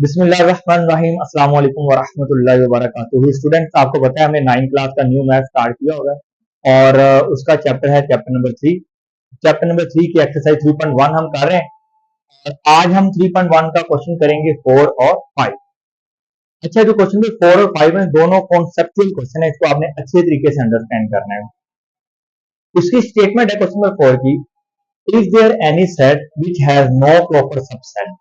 बिस्मिल्लाहिर्रहमानिर्रहीम अस्सलाम वालेकुम वरहमतुल्लाहि वबरकातुहू। स्टूडेंट्स, आपको पता है हमने 9th क्लास का न्यू मैथ स्टार्ट किया होगा और उसका चैप्टर है चैप्टर नंबर 3। चैप्टर नंबर 3 की एक्सरसाइज 3.1 हम कर रहे हैं और आज हम 3.1 का क्वेश्चन करेंगे 4 और 5। अच्छा, जो क्वेश्चन में 4 और 5 है दोनों कॉन्सेप्चुअल क्वेश्चन है, इसको आपने अच्छे तरीके से अंडरस्टैंड करना है। इसकी स्टेटमेंट है क्वेश्चन नंबर 4 की, is there any set which has no proper subset.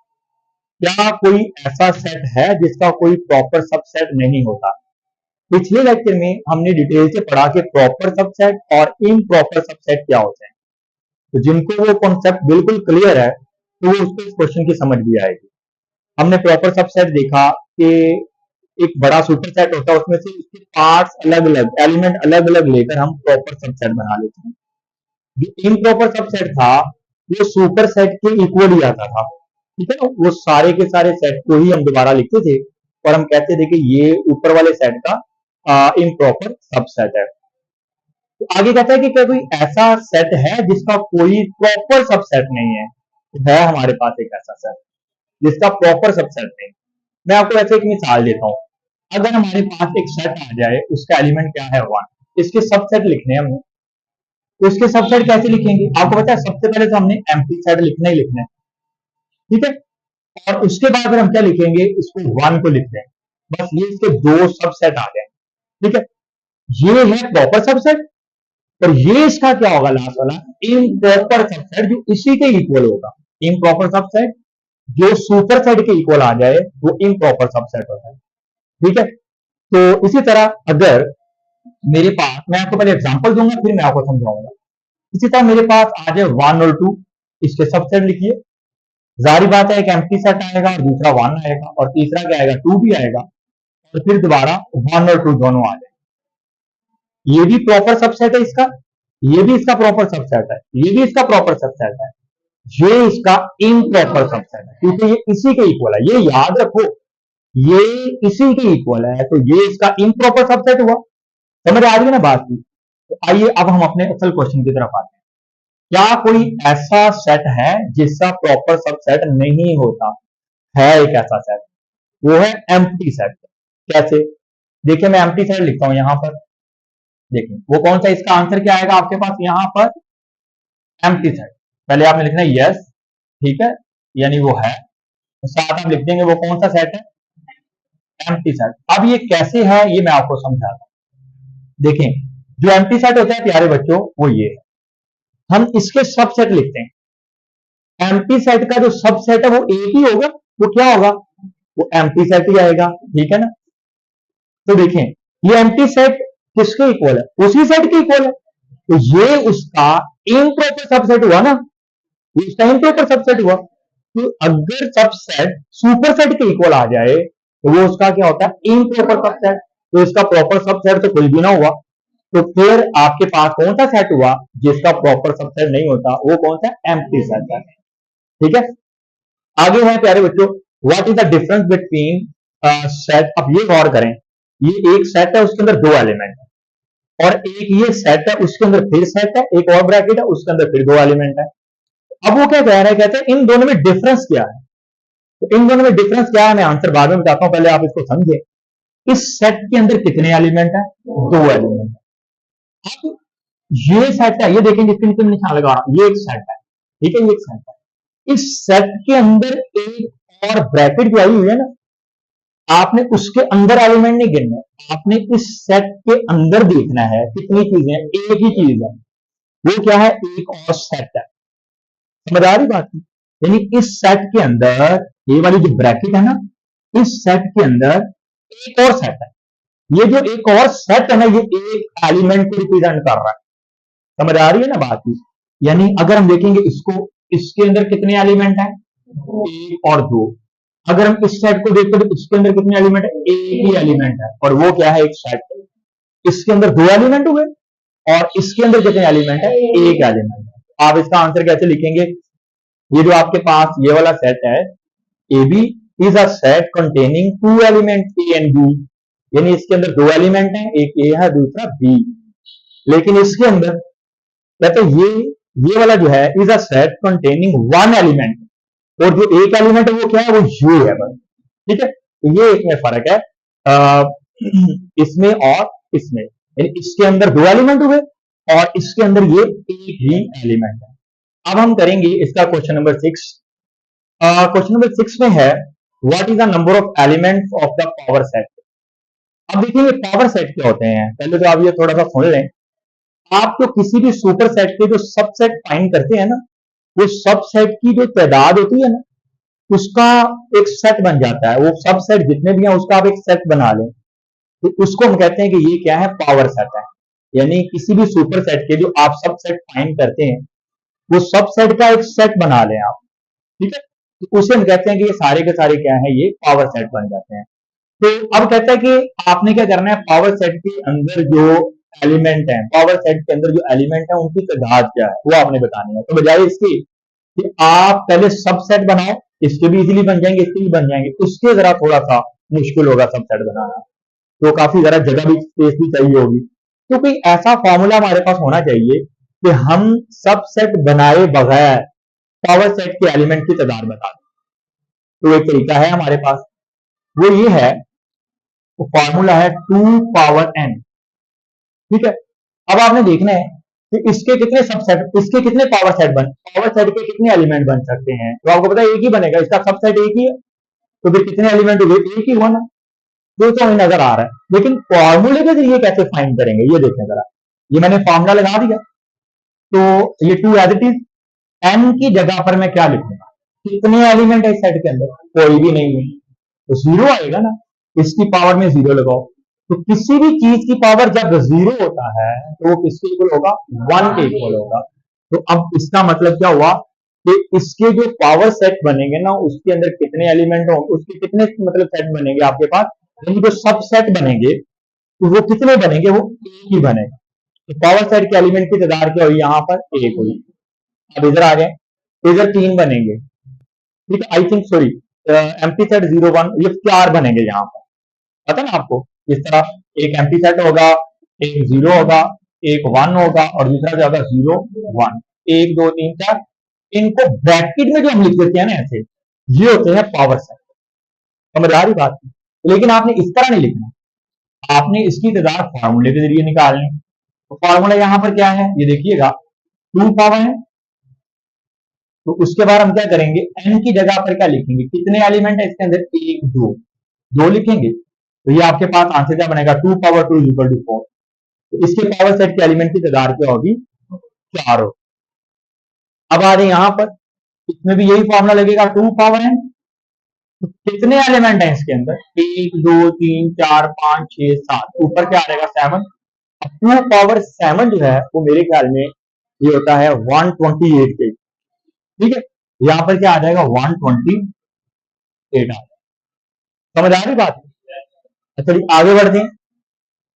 क्या कोई ऐसा सेट है जिसका कोई प्रॉपर सबसेट नहीं होता। पिछले लेक्चर में हमने डिटेल से पढ़ा कि प्रॉपर सबसेट और इम्प्रॉपर सबसेट क्या होते हैं, तो जिनको वो कॉन्सेप्ट बिल्कुल क्लियर है तो वो उसको इस क्वेश्चन की समझ भी आएगी। हमने प्रॉपर सबसेट देखा कि एक बड़ा सुपर सेट होता है, उसमें से उसके पार्ट्स अलग अलग, एलिमेंट अलग अलग लेकर हम प्रॉपर सबसेट बना लेते हैं। जो इम्प्रॉपर सबसेट था वो सुपर सेट के इक्वल ही आता था, ठीक है ना। वो सारे के सारे सेट को ही हम दोबारा लिखते थे और हम कहते थे कि ये ऊपर वाले सेट का इम्प्रॉपर सबसेट है। तो आगे कहता है कि क्या कोई ऐसा सेट है जिसका कोई प्रॉपर सबसेट नहीं है। तो है हमारे पास एक ऐसा सेट जिसका प्रॉपर सबसेट नहीं। मैं आपको ऐसे एक मिसाल देता हूं, अगर हमारे पास एक सेट आ जाए, उसका एलिमेंट क्या है 1, इसके सबसेट लिखने हैं हमने, तो इसके सबसेट कैसे लिखेंगे। आपको पता है सबसे पहले तो हमने एम्प्टी सेट लिखना ही लिखना है, ठीक है। और उसके बाद हम क्या लिखेंगे, इसको 1 को लिख दें, बस ये इसके दो सबसेट आ गए, ठीक है। ये है प्रॉपर सबसेट और ये इसका क्या होगा लास्ट वाला, इम्प्रॉपर सबसेट, जो इसी के इक्वल होगा। इम्प्रॉपर सबसेट जो सुपर सेट के इक्वल आ जाए वो इम्प्रॉपर सबसेट होता है, ठीक है। तो इसी तरह अगर मेरे पास, मैं आपको पहले एग्जांपल दूंगा फिर मैं आपको समझाऊंगा। इसी तरह मेरे पास आ जाए 1 और 2, इसके सबसेट लिखिए। जारी बात है एक एम्प्टी सेट आएगा और दूसरा 1 आएगा और तीसरा क्या आएगा 2 भी आएगा और फिर दोबारा 1 और 2 दोनों आ जाए। ये भी प्रॉपर सबसेट है इसका, ये भी इसका प्रॉपर सबसेट है, ये भी इसका प्रॉपर सबसेट है, ये इसका इम्प्रॉपर सबसेट है क्योंकि ये इसी के इक्वल है। ये याद रखो, ये इसी के इक्वल है तो ये इसका इम्प्रॉपर सबसेट हुआ। समझ आ रही है ना बात की। तो आइए अब हम अपने असल क्वेश्चन की तरफ आते हैं। क्या कोई ऐसा सेट है जिसका प्रॉपर सबसेट नहीं होता। है एक ऐसा सेट, वो है एम्प्टी सेट। कैसे, देखिए मैं एम्प्टी सेट लिखता हूं यहां पर, देखिए वो कौन सा, इसका आंसर क्या आएगा आपके पास यहां पर, एम्प्टी सेट। पहले आपने लिखना है यस, ठीक है, यानी वो है, तो साथ हम लिख देंगे वो कौन सा सेट है, एम्प्टी सेट। अब ये कैसे है ये मैं आपको समझाता हूं। देखें जो एम्प्टी सेट होता है प्यारे बच्चों वो ये है, हम इसके सबसेट लिखते हैं। एम्प्टी सेट का जो सबसेट है वो एक ही होगा, वो क्या होगा, वो एम्प्टी सेट ही आएगा, ठीक है ना। तो देखें ये एम्प्टी सेट किसके इक्वल है, उसी सेट के इक्वल है, तो ये उसका इम्प्रॉपर सबसेट हुआ ना, ये उसका इम्प्रॉपर सबसेट हुआ। तो अगर सबसेट सुपर सेट के इक्वल आ जाए तो वो उसका क्या होता है, इम्प्रॉपर सबसेट। तो इसका प्रॉपर सबसेट तो कोई भी ना हुआ, तो फिर आपके पास कौन सा सेट हुआ जिसका प्रॉपर सबसेट नहीं होता, वो कौन सा, एम्प्टी सेट है, ठीक है। आगे है प्यारे बच्चों, what is the difference between set. अब ये गौर करें, ये एक सेट है उसके अंदर दो एलिमेंट है और एक ये सेट है उसके अंदर फिर सेट है, एक और ब्रैकेट है उसके अंदर फिर दो एलिमेंट है। अब वो क्या कह रहे हैं, कहते हैं इन दोनों में डिफरेंस क्या है। तो इन दोनों में डिफरेंस क्या है मैं आंसर बाद में बताता हूं, पहले आप इसको समझे। इस सेट के अंदर कितने एलिमेंट है, दो एलिमेंट है। अब ये सेट है, ये देखेंगे इसके नीचे निशान लगा रहा हूं, ये एक सेट है, ठीक है, ये एक सेट है। इस सेट के अंदर एक और ब्रैकेट जो आई हुई है ना, आपने उसके अंदर एलिमेंट नहीं गिनना, आपने इस सेट के अंदर देखना है कितनी चीजें, एक ही चीज है, वो क्या है, एक और सेट है। समझ आ रही बात, यानी इस सेट के अंदर ये वाली जो ब्रैकेट है ना, इस सेट के अंदर एक और सेट है। ये जो एक और सेट है ना, ये एक एलिमेंट को रिप्रेजेंट कर रहा है। समझ आ रही है ना बात की। यानी अगर हम देखेंगे इसको, इसके अंदर कितने एलिमेंट है, एक और दो। अगर हम इस सेट को देखते तो इसके अंदर कितने एलिमेंट है, एक ही एलिमेंट है और वो क्या है, एक सेट है। इसके अंदर दो एलिमेंट हुए और इसके अंदर कितने एलिमेंट है, एक एलिमेंट है। आप इसका आंसर कैसे लिखेंगे, ये जो आपके पास ये वाला सेट है, A B is a set containing two element A and B, यानी इसके अंदर दो एलिमेंट हैं, एक ए है दूसरा बी। लेकिन इसके अंदर कहते हैं ये वाला जो है is a set containing one element, और जो एक एलिमेंट है वो क्या है, वो ये है बस, ठीक है, तो ये इसमें फर्क है इसमें और इसमें, यानी इसके अंदर 2 एलिमेंट हुए और इसके अंदर ये एक ही एलिमेंट है। अब हम करेंगे इसका क्वेश्चन नंबर 6। क्वेश्चन नंबर 6 में है what is the number of elements of the power set. अब देखिए पावर सेट क्या होते हैं, पहले तो आप ये थोड़ा सा सुन लें। आप तो किसी भी सुपर सेट के जो सबसेट फाइंड करते हैं ना, वो सबसेट की जो तादाद होती है ना, उसका एक सेट बन जाता है। वो सबसेट जितने भी हैं उसका आप एक सेट बना लें, तो उसको हम कहते हैं कि ये क्या है, पावर सेट है। यानी किसी भी सुपर सेट के जो आप सबसेट फाइंड करते हैं, वो सबसेट का एक सेट बना लें आप, ठीक है, तो उसे हम कहते हैं कि ये सारे के सारे क्या है, ये पावर सेट बन जाते हैं। तो अब कहता है कि आपने क्या करना है, पावर सेट के अंदर जो एलिमेंट है, पावर सेट के अंदर जो एलिमेंट है उनकी तादाद क्या है वो आपने बतानी है। तो बजाय इसकी कि आप पहले सबसेट बनाओ, इसके भी इजीली बन जाएंगे, इसके भी बन जाएंगे, उसके जरा थोड़ा सा मुश्किल होगा सबसेट बनाना, तो काफी जरा जगह भी, स्पेस भी चाहिए होगी। तो कोई ऐसा फॉर्मूला हमारे पास होना चाहिए कि हम सबसेट बनाए बगैर पावर सेट के एलिमेंट की तादाद बता दें। तो एक तरीका है हमारे पास, वो ये है, वो फॉर्मूला है 2 पावर n। ठीक है, अब आपने देखना है कि इसके कितने सबसेट, इसके कितने पावर सेट पावर सेट के कितने एलिमेंट बन सकते हैं। तो आपको पता है एक ही बनेगा, इसका सबसेट एक ही है, तो फिर कितने एलिमेंट हुए, एक ही हुआ ना, तो हमें नजर आ रहा है। लेकिन फॉर्मूले के जरिए कैसे फाइंड करेंगे, ये देखें जरा। ये मैंने फॉर्मूला लगा दिया, तो ये 2 एज इट इज, n की जगह पर मैं क्या लिखूंगा, कितने एलिमेंट है इस सेट के अंदर, कोई भी नहीं है, तो 0 आएगा ना, इसकी पावर में 0 लगाओ। तो किसी भी चीज की पावर जब 0 होता है तो वो किसके इक्वल होगा, 1 के इक्वल होगा। तो अब इसका मतलब क्या हुआ कि इसके जो पावर सेट बनेंगे ना, उसके अंदर कितने एलिमेंट होंगे, उसके कितने मतलब सेट बनेंगे आपके पास, यानी जो सब सेट बनेंगे तो वो कितने बनेंगे, वो एक ही बनेगा। तो पावर सेट के एलिमेंट की तादाद क्या हुई, यहाँ पर एक हुई। अब इधर आ जाए, इधर 3 बनेंगे, ठीक है, I think sorry, empty set 0 1, ये 4 बनेंगे यहाँ पर, पता ना आपको। इस तरह एक एम्प्टी सेट होगा, एक 0 होगा, एक 1 होगा और दूसरा क्या होगा, 0 1, 1 2 3 4। इनको ब्रैकेट में जो हम लिख देते हैं ना ऐसे, ये होते हैं पावर सेट। समझ आ रही बात, लेकिन आपने इस तरह नहीं लिखना, आपने इसकी तादाद फार्मूले के जरिए निकालनी। तो फार्मूला यहाँ पर क्या है, ये देखिएगा, 2 पावर है, तो उसके बाद हम क्या करेंगे, n की जगह पर क्या लिखेंगे, कितने एलिमेंट है इसके अंदर, 1 2 2 लिखेंगे, तो ये आपके पास आंसर क्या बनेगा, 2 पावर 2 इक्वल टू 4। तो इसके पावर सेट के एलिमेंट की तादाद क्या होगी, 4 हो। अब आ जाए यहां पर, इसमें भी यही फॉर्मूला लगेगा, 2 पावर n, तो कितने एलिमेंट है इसके अंदर, 1 2 3 4 5 6 7, ऊपर क्या आ जाएगा, 7। अब 2 पावर 7 जो है वो मेरे ख्याल में ये होता है 128 के, ठीक है, यहां पर क्या आ जाएगा, 128 आ जाएगा। समझ आ रही बात। अच्छा जी, आगे बढ़ते हैं,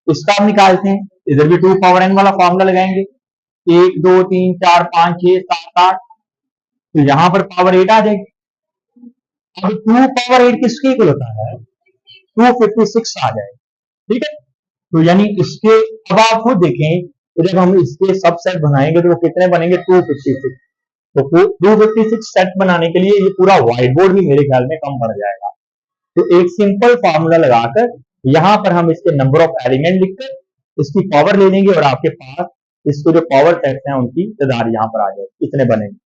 इसका हम निकालते हैं, इधर भी 2 पावर n वाला फॉर्मूला लगाएंगे, 1 2 3 4 5 6 7 8, तो यहां पर पावर 8 आ जाएगी। अब 2 पावर 8 किसके इक्वल होता है, 256 आ जाएगा, ठीक है। तो यानी इसके, अब आप खुद देखें, तो जब हम इसके सबसेट बनाएंगे तो वो कितने बनेंगे, 256। तो 256 सेट बनाने के लिए ये पूरा व्हाइट बोर्ड भी मेरे ख्याल में कम पड़ जाएगा। तो एक सिंपल फार्मूला लगाकर यहां पर हम इसके नंबर ऑफ एलिमेंट लिखकर इसकी पावर ले लेंगे और आपके पास इसके जो पावर सेट्स हैं उनकी तादाद यहां पर आ जाएगी, कितने बनेंगे।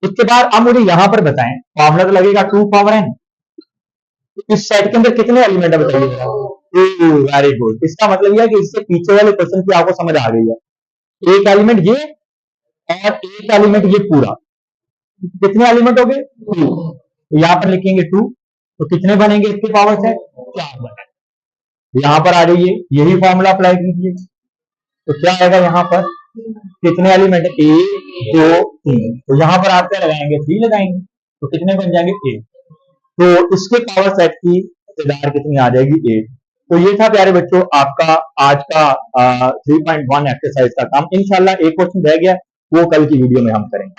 इसके बाद अब मुझे यहां पर बताएं, फार्मूला तो लगेगा 2 पावर n, इस सेट के अंदर कितने एलिमेंट है बताइएगा। वेरी गुड, इसका मतलब यह है कि इससे पीछे वाले क्वेश्चन की आपको समझ आ गई है। एक एलिमेंट ये और एक एलिमेंट ये पूरा, कितने एलिमेंट हो गए, 2। तो यहां पर लिखेंगे 2, तो कितने बनेंगे इसके पावर सेट, 4 बनेंगे। यहां पर आ जाइए, यही फॉर्मूला अप्लाई कीजिए, तो क्या आएगा यहाँ पर, कितने एलिमेंट, 1 2 3, तो यहां पर आप क्या लगाएंगे, 3 लगाएंगे, तो कितने बन जाएंगे, 8। तो इसके पावर सेट की तादाद कितनी आ जाएगी, 8। तो ये था प्यारे बच्चों आपका आज का 3.1 एक्सरसाइज का काम। इंशाल्लाह एक क्वेश्चन रह गया, वो कल की वीडियो में हम करेंगे।